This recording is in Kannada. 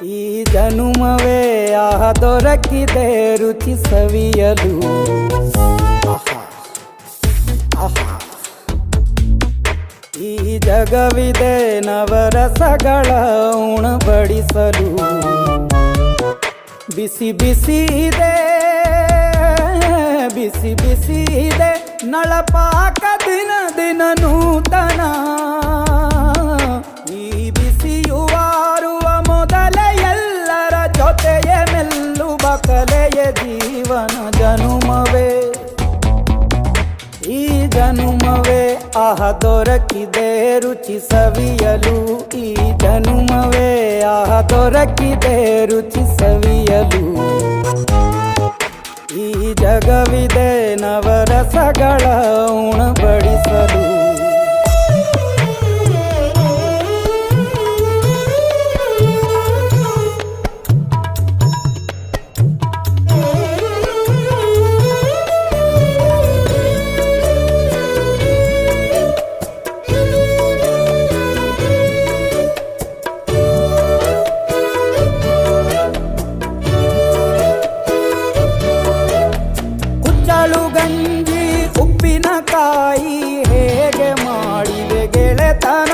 ಈ ಜನುಮವೇ ದೊರಕಿದೆ ರುಚಿ ಸವಿಯಲು. ಈ ಜಗವಿದೆ ನವರಸಗಳ ಉಣಬಡಿಸಲು. ಬಿಸಿ ಬಿಸಿ ಇದೆ, ಬಿಸಿ ಬಿಸಿ ಇದೆ ನಳಪಾಕ ದಿನ ದಿನ ನೂತನ. ಈ ಬಿಸಿಯುವಾರುವ ಮೊದಲೇ ಎಲ್ಲರ ಜೊತೆಯೇ ಮೆಲ್ಲುವ ಕಲೆಯ ಜೀವನ ಜನುಮವೇ. ಈ ಜನುಮವೇ ದೊರಕಿದೆ ರುಚಿ ಸವಿಯಲು. ಈ ಜನುಮವೇ ದೊರಕಿದೆ ರುಚಿ ಸವಿಯಲು. ಈ ಜಗವಿದೆ ನವರಸಗಳ ಉಣಬಡಿಸಲು. ಗಂಜಿ ಉಪ್ಪಿನಕಾಯಿ ಹೇಗೆ ಮಾಡಿದೆ ಗೆಳೆತನ.